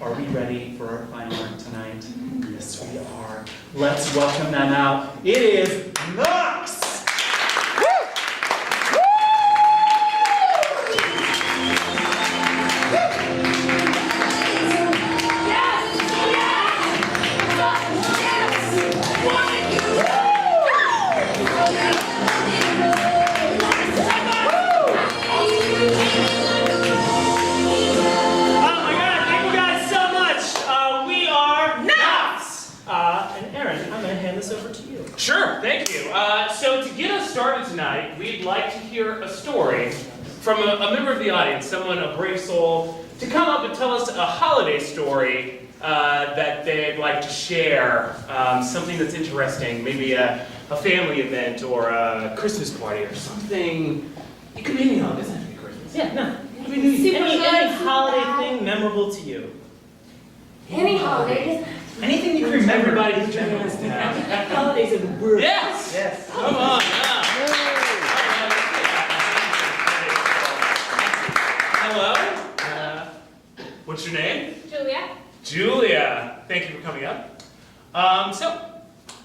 Are we ready for our fine art tonight? Yes, we are. Let's welcome them out. It is Knox! Sure, thank you. So to get us started tonight, we'd like to hear a story from a member of the audience, someone, a brave soul, to come up and tell us a holiday story that they'd like to share, something that's interesting, maybe a family event or a Christmas party or something. It could be any holiday, it doesn't have to be Christmas. Yeah, no. Any holiday thing memorable to you? Any holiday. Anything you can remember. Everybody who's joining us now. Holidays of the world. Yes! Yes. Come on, yeah. Hello. What's your name? Julia. Julia. Thank you for coming up. So,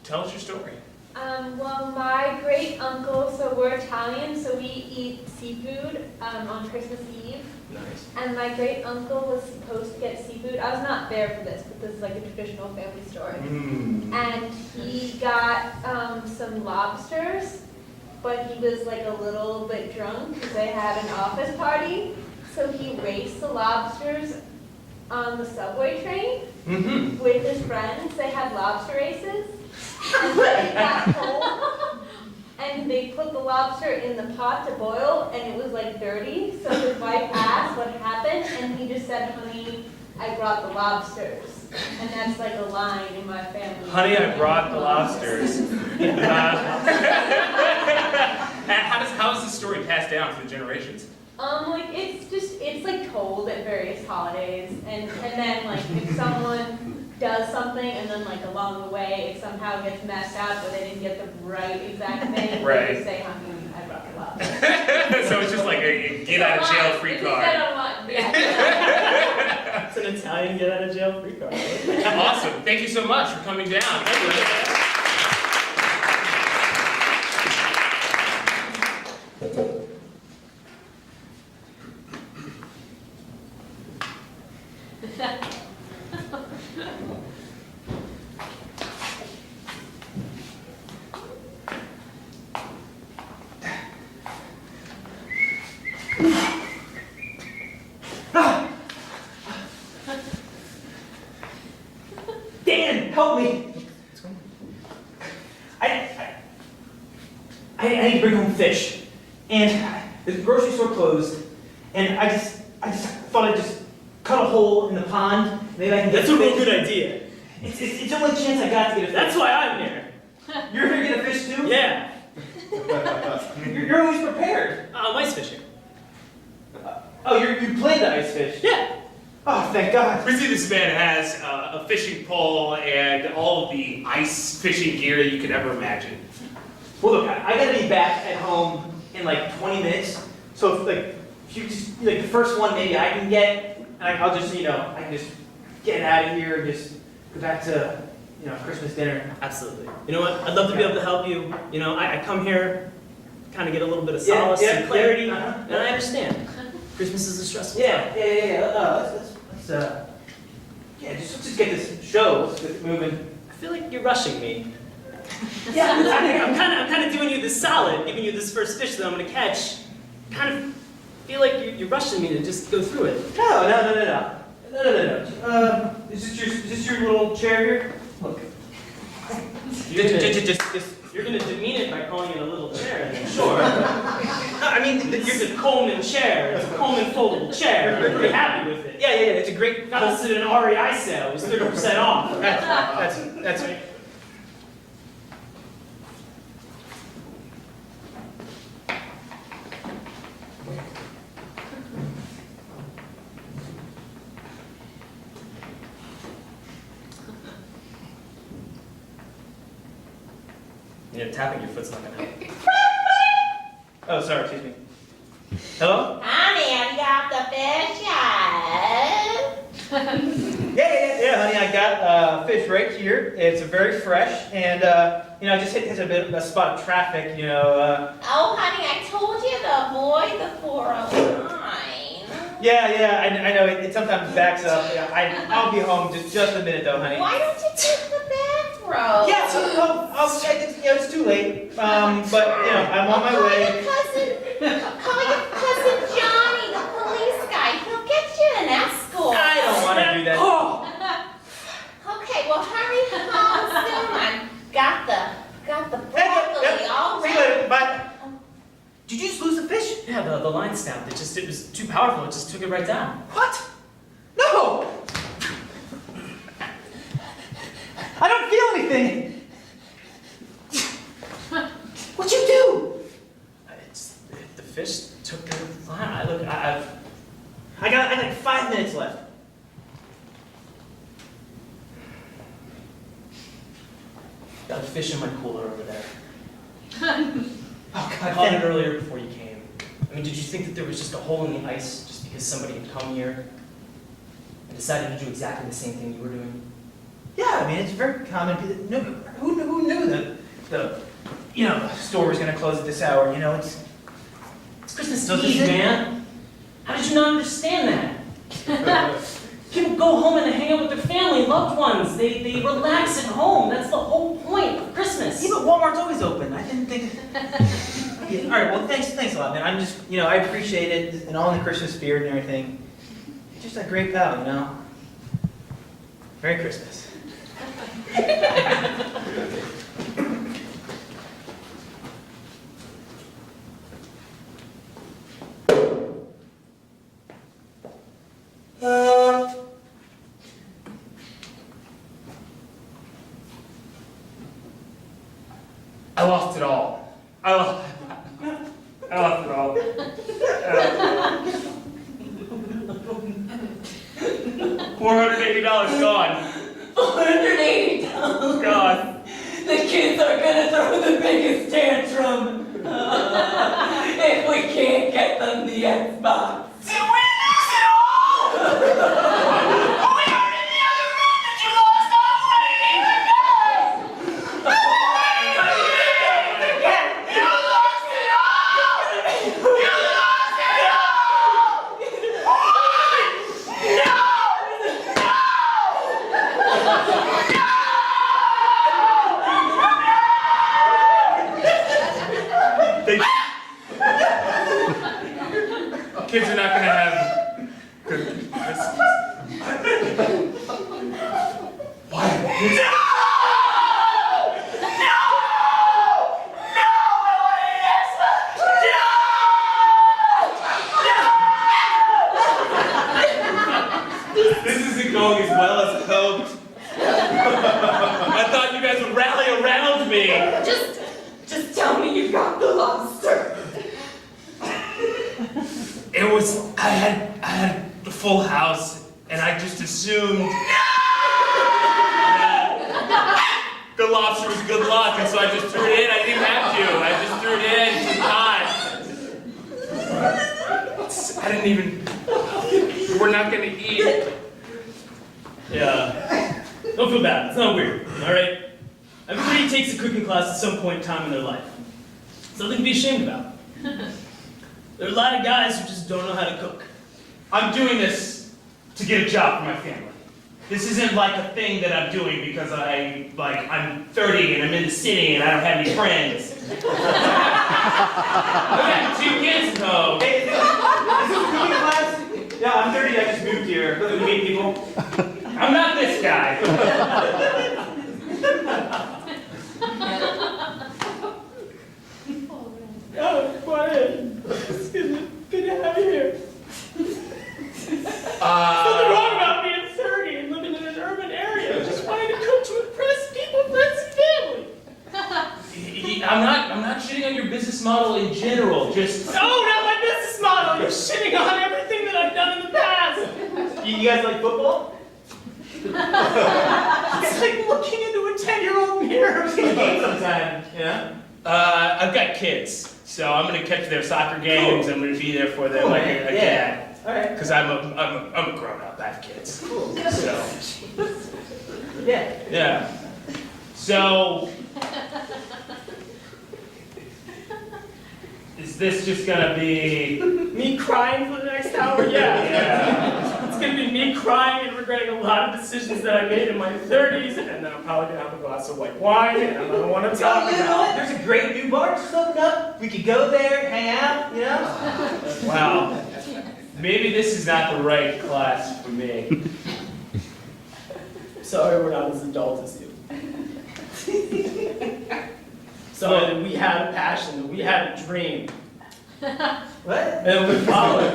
tell us your story. Well, my great uncle, so we're Italian, so we eat seafood on Christmas Eve. Nice. And my great uncle was supposed to get seafood. I was not there for this, but this is like a traditional family story. And he got some lobsters, but he was like a little bit drunk because they had an office party. So he raced the lobsters on the subway train with his friends. They had lobster races. And then it got cold, and they put the lobster in the pot to boil, and it was like dirty. So his wife asked what happened, and he just said, "Honey, I brought the lobsters." And that's like a line in my family. Honey, I brought the lobsters. How is this story passed down through the generations? Like it's like told at various holidays, and then like if someone does something and then like along the way it somehow gets messed up or they didn't get the right exact thing, Right. they say, "Honey, I brought the lobster." So it's just like a get out of jail free card. Yeah. It's an Italian get out of jail free card. Awesome. Thank you so much for coming down. Dan, help me! I need to bring home fish, and the grocery store closed, and I just thought I'd just cut a hole in the pond. Maybe I can get That's a real fish. good idea. It's the only chance I got to get a fish. That's why I'm here. You're here to get a fish too? Yeah. You're always prepared. Ice fishing. Oh, you played the ice fish? Yeah. Oh, thank God. We see this man has a fishing pole and all of the ice fishing gear that you could ever imagine. Well, look, I gotta be back at home in like 20 minutes. So if you just like the first one, maybe I can get, and I'll just I can just get out of here and just go back to Christmas dinner. Absolutely. You know what? I'd love to be able to help you. You know, I come here, kind of get a little bit of Yeah, solace yeah, and clarity, yeah, and I understand. Christmas is a stressful Yeah. time. Let's just get this show. Let's get it moving. I feel like you're rushing me. Yeah. I'm kind of doing you this solid, giving you this first fish that I'm gonna catch. Kind of feel like you're rushing me to just go through it. No. Is this your little chair here? Look. You're gonna demean it by calling it a little chair, and then sure. I mean, it's a Coleman chair. It's a Coleman foldable chair. I'm pretty happy with it. Yeah. It's a great. Got this at an REI sale. It was 30% off. That's right. Tapping your foot's not gonna help. Oh, sorry, excuse me. Hello? Honey, have you got the fish yet? Yeah, honey, I got fish right here. It's very fresh, and I just hit a bit of a spot of traffic, Oh, honey, I told you to avoid the 409. Yeah, I know it sometimes backs up. Yeah, I'll be home just a minute though, honey. Why don't you take the back road? Yeah, so it's too late. But I'm on my way. Call your cousin Johnny, the police guy. He'll get you an escort. I don't want to do that. Okay, well hurry home soon. I've got the broccoli all See you ready. later. Bye. Did you just lose the fish? Yeah, the line snapped. It was too powerful. It just took it right down. What? No! I don't feel anything. What'd you do? The fish took the line. I got like 5 minutes left. Got a fish in my cooler over there. Oh I God, caught it earlier before you came. I mean, did you think that there was just a hole in the ice just because somebody had come here and decided to do exactly the same thing you were doing? Yeah, I mean it's very common. Who knew that the store was gonna close at this hour? It's Christmas So this Eve, is- man. How did you not understand that? People go home and they hang out with their family, loved ones. They relax at home. That's the whole point of Christmas. Yeah, but Walmart's always open. I didn't think. Yeah, all right, well, thanks a lot, man. I'm just, I appreciate it and all in the Christmas spirit and everything. You're just a great pal, Merry Christmas. I lost it all. I lost it all. $480 gone. $480. Gone. The kids are gonna throw the biggest tantrum if we can't get them the Xbox. Did we lose it all? We are in the other room that you lost all money, guys! You lost it all! You lost it all! They- Kids are not gonna have good Christmas. This isn't going as well as hoped. I thought you guys would rally around me. Just tell me you got the lobster. It was, I had the full house, and I just assumed that the lobster was good luck, and so I just threw it in. I didn't have to. I just threw it in to the pot. I didn't even, we're not gonna eat. Yeah. Don't feel bad. It's not weird. All right. Everybody takes a cooking class at some point in time in their life. It's nothing to be ashamed about. There are a lot of guys who just don't know how to cook. I'm doing this to get a job for my family. This isn't like a thing that I'm doing because I'm 30 and I'm in the city and I don't have any friends. I got 2 kids though. Hey, is this a cooking class? Yeah, I'm 30. I just moved here. Looking to meet people. I'm not this guy. Oh, quiet. It's good to have you here. Nothing wrong about being 30 and living in an urban area. Just wanting to cook to impress people, friends, and family. I'm not shitting on your business model in general. Just Oh, not my business model. You're shitting on everything that I've done in the past. You guys like football? It's like looking into a 10-year-old mirror. Sometime, I've got kids, so I'm gonna catch their soccer games. I'm gonna be there for them like a dad. All right. Because I'm a grown up. I have kids. Cool. So Yeah. yeah. So is this just gonna be? Me crying for the next hour? Yeah. Yeah. It's gonna be me crying and regretting a lot of decisions that I made in my 30s, and then I'm probably gonna have a glass of white wine, and I don't want to Oh, talk you know about what? There's a great new bar just opened up. We could go there, hang out, you know? Wow. Maybe this is not the right class for me. Sorry, we're not as adult as you. Sorry that we had a passion, that we had a dream, What? and we followed it.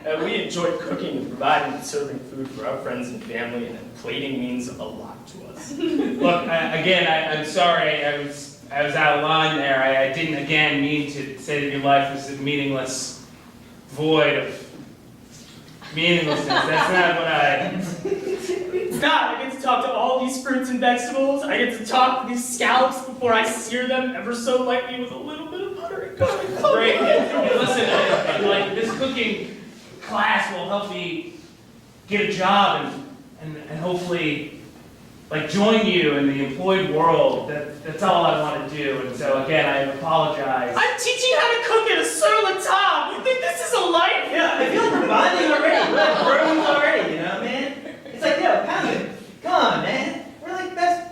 And we enjoyed cooking and providing and serving food for our friends and family, and plating means a lot to us. Look, I'm sorry. I was out of line there. I didn't again mean to say that your life was a meaningless void of meaninglessness. That's not what I. It's not. I get to talk to all these fruits and vegetables. I get to talk to these scallops before I sear them ever so lightly with a little bit of butter and garlic. Great. And listen, like this cooking class will help me get a job and hopefully like join you in the employed world. That's all I want to do. And so again, I apologize. I'm teaching you how to cook at a sur la table. You think this is a life? Yeah, I feel like we're bonding already. We're like bros already, you know, man? It's like, yo, pound it. Come on, man. We're like best.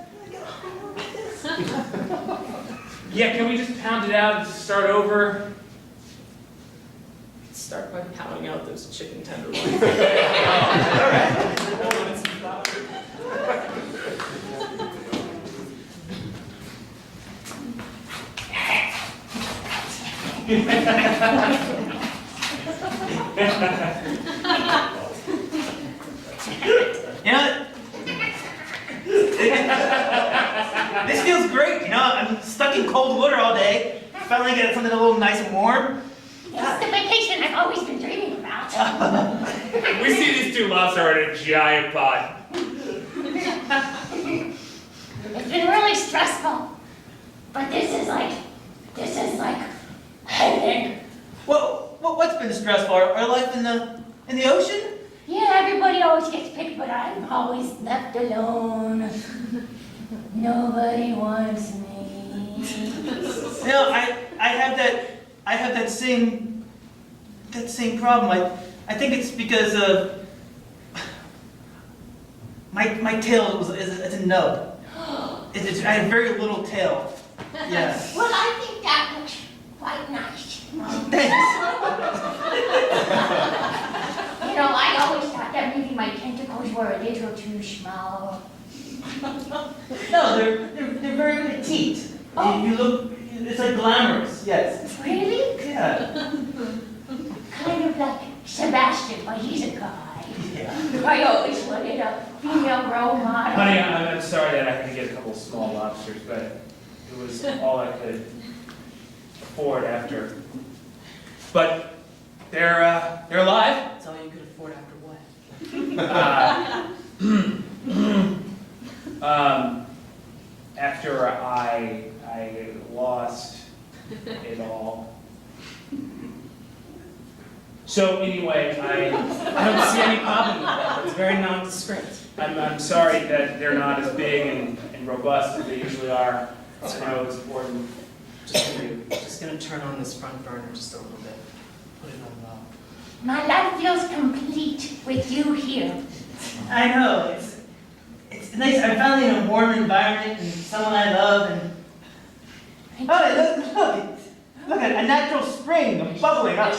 Yeah, can we just pound it out and just start over? Start by pounding out those chicken tenderloins. You know, this feels great, you know? I'm stuck in cold water all day. Finally get something a little nice and warm. This is the vacation I've always been dreaming about. We see these two lobster in a giant pot. It's been really stressful. But this is like heaven. Well, what's been stressful? Our life in the ocean? Yeah, everybody always gets picked, but I'm always left alone. Nobody wants me. You know, I have that same problem. I think it's because my tail is a nub. I have very little tail. Yeah. Well, I think that looks quite nice. Thanks. You know, I always thought that maybe my tentacles were a little too small. No, they're very petite. Oh. You look, it's like glamorous. Yes. Really? Yeah. Kind of like Sebastian, but he's a guy. Yeah. I always wanted a female role model. Honey, I'm sorry that I had to get a couple small lobsters, but it was all I could afford after. But they're alive. That's all you could afford after what? After I lost it all. So anyway, I don't see any problem with that. It's very nondescript. I'm sorry that they're not as big and robust as they usually are. I know it's important. Just gonna turn on this front burner just a little bit. Put it on low. My life feels complete with you here. I know. It's nice. I'm finally in a warm environment and someone I love and. Oh, look at a natural spring bubbling up.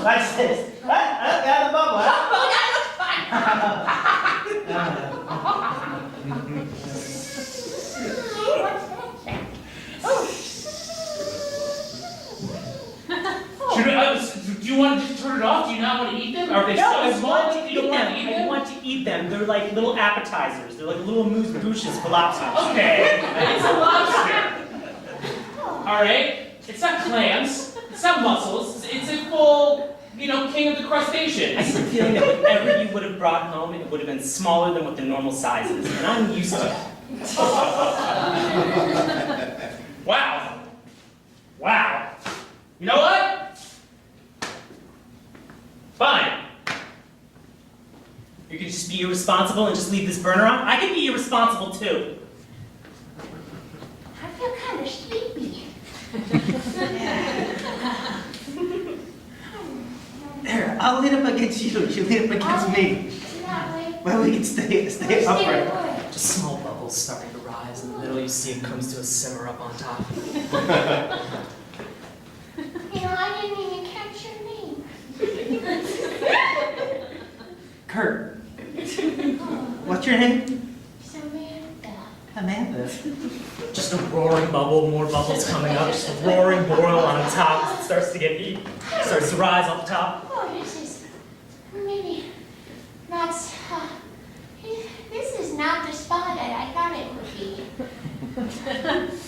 Watch this. I got a bubble. Huh? Do you want to just turn it off? Do you not want to eat them? Are they No, so I small want that to you eat don't them. want to eat I them? want to eat them. They're like little appetizers. They're like little amuse bouches for lobsters. Okay, it's a lobster. All right, it's not clams. It's not mussels. It's a full, king of the I crustaceans. have a feeling that whatever you would have brought home, it would have been smaller than what the normal size is, and I'm used to it. Wow. You know what? Fine. You could just be irresponsible and just leave this burner on? I can be irresponsible too. I feel kind of sleepy. There, I'll lean up against you. You lean up against me. That way. Well, we can stay Stay upright. away. Just small bubbles starting to rise in the middle. You see it comes to a simmer up on top. You know, I didn't even catch your name. Kurt. What's your name? Samantha. Amanda. Just a roaring bubble, more bubbles coming up. Just a roaring boil on top. It starts to get heat. Starts to rise up top. Oh, this is maybe not. This is not the spa that I thought it would be.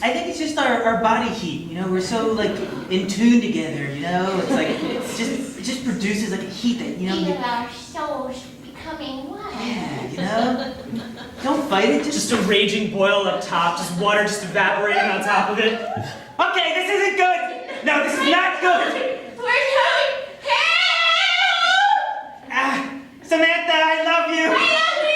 I think it's just our body heat. You know, we're so like in tune together. You know, it's like it just produces like a heat that Feel our souls becoming one. Yeah, you know. Don't fight it. Just a raging boil up top. Just water just evaporating on top of it. Okay, this isn't good. No, this is not good. We're going. Help! Ah, Samantha, I love you. I love you.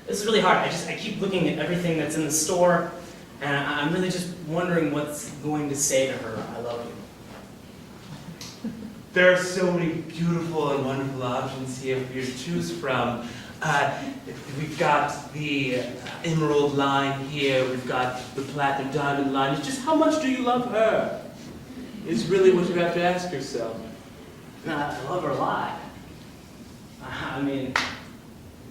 This is really hard. I keep looking at everything that's in the store, and I'm really just wondering what's going to say to her, I love you. There are so many beautiful and wonderful options here for you to choose from. We've got the emerald line here, we've got the platinum diamond line. It's just how much do you love her? Is really what you have to ask yourself. I love her a lot. I mean,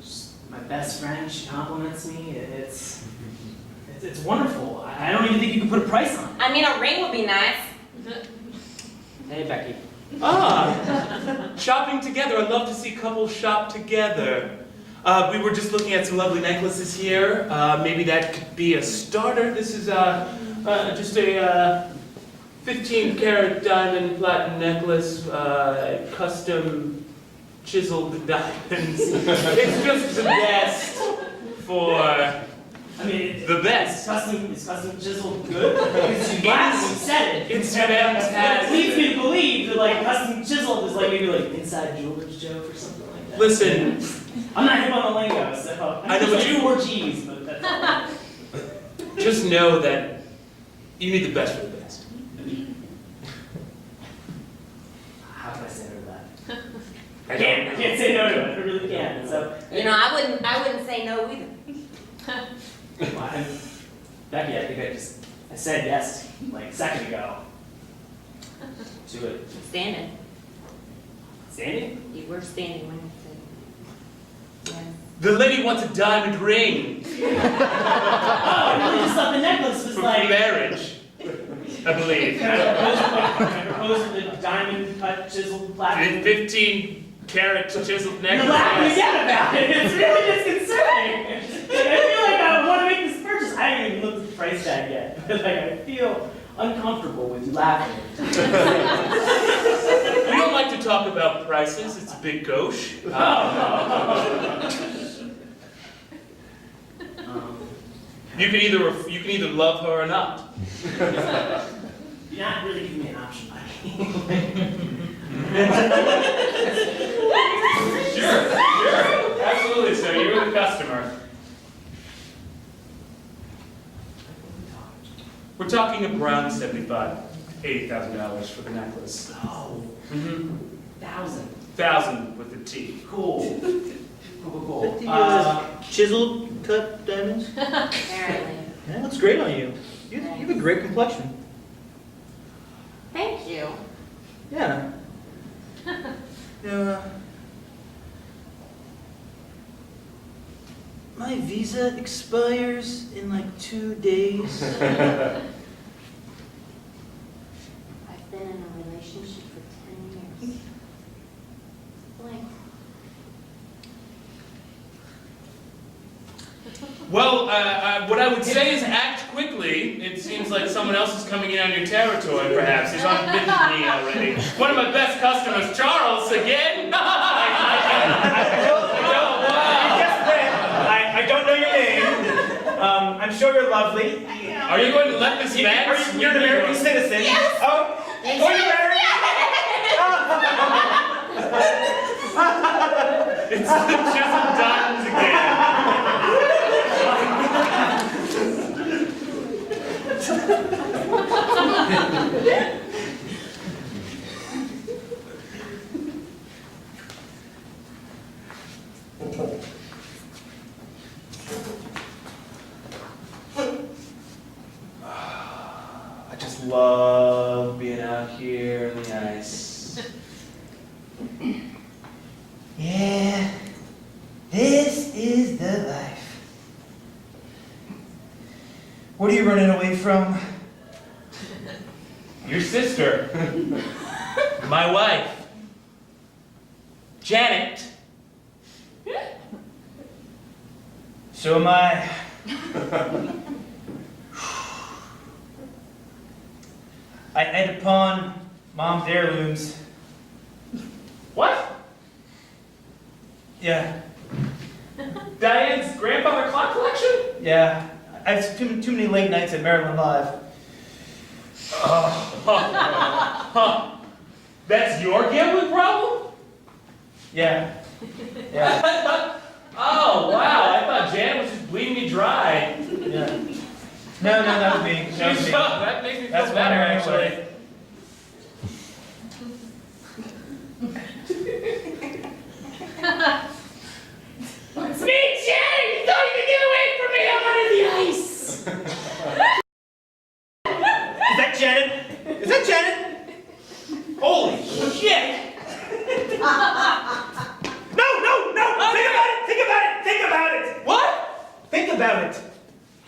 she's my best friend. She compliments me. It's wonderful. I don't even think you can put a price on it. I mean, a ring would be nice. Hey, Becky. Ah, shopping together. I'd love to see couples shop together. We were just looking at some lovely necklaces here. Maybe that could be a starter. This is just a 15-karat diamond platinum necklace, custom chiseled diamonds. It's just the best for I mean, the best. Is custom chiseled good? Because you laughed when you said it. It's fantastic. It leads me to believe that like custom chiseled is like maybe like inside jeweler's joke or something like that. Listen, I'm not hip on the lingo, so I know, but like you- 4 G's, but that's all. just know that you need the best for the best. How can I say no to that? I I don't know. can't say no to it. I really can't. So, You know, I wouldn't say no either. well, Becky, I think I said yes like a second ago. To it. Standing. Sandy? You were standing when you said yes. The lady wants a diamond ring Oh, I really just thought the necklace was for like. marriage, I believe. Can I propose with a diamond cut chiseled platinum? 15-karat chiseled You're necklace. laughing yes. again about it. It's really disconcerting. Like, I feel like I want to make this purchase. I haven't even looked at the price tag yet. But like, I feel uncomfortable with you laughing. We don't like to talk about prices. It's a big gauche. You can either love her or not. You're not really giving me an option, buddy. Sure. Absolutely, sir. You're the customer. We're talking around $80,000 for the necklace. Oh, Mm-hmm. 1,000. 1,000 with the T. Cool. Cool. Chiseled cut diamonds? Apparently. That looks great on you. You have a great complexion. Thank you. Yeah. Yeah. My visa expires in like 2 days. I've been in a relationship for 10 years. Blank. Well, what I would say is act quickly. It seems like someone else is coming in on your territory, perhaps. He's unbidden me already. One of my best customers, Charles, again. I don't know your name. I'm sure you're lovely. Are you going to let this man? You're an American citizen. Yes. Oh, you're married? It's the Chisholm Diamonds again. I just love being out here in the ice. Yeah, this is the life. What are you running away from? Your sister. My wife. Janet. So am I. I had to pawn Mom's heirlooms. What? Yeah, Diane's grandfather clock collection? yeah. I have too many late nights at Maryland Live. Huh. That's your gambling problem? Yeah. Yeah. Oh, wow. I thought Jan was just bleeding me dry. Yeah. No, that was me. That was me. That makes me feel That's better, better, actually. It's me, Jen! You thought you could get away from me? I'm under the ice! Is that Janet? Is that Janet? Holy shit! No! Think about it! What? Think about it!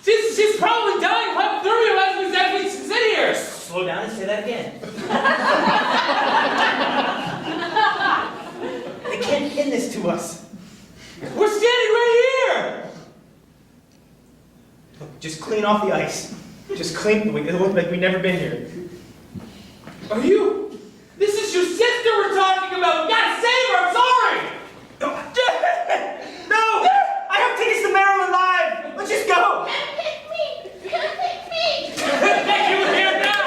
She's probably dying of hypothermia as we exactly sit here. Slow down and say that again. They can't pin this to us. We're standing right here. Look, just clean off the ice. Just clean. It'll look like we've never been here. Are you? This is your sister we're talking about. We gotta save her. I'm sorry. No! I have tickets to Maryland Live! Let's just go! Pick me! Pick me! Thank you here now.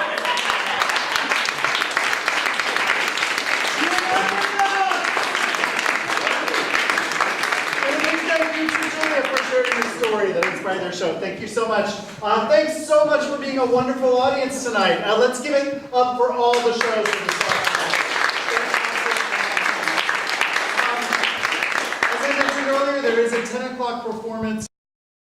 And a big thank you to Julia for sharing the story that inspired their show. Thank you so much. Thanks so much for being a wonderful audience tonight. Let's give it up for all the shows in this As I mentioned earlier, there is a 10 o'clock performance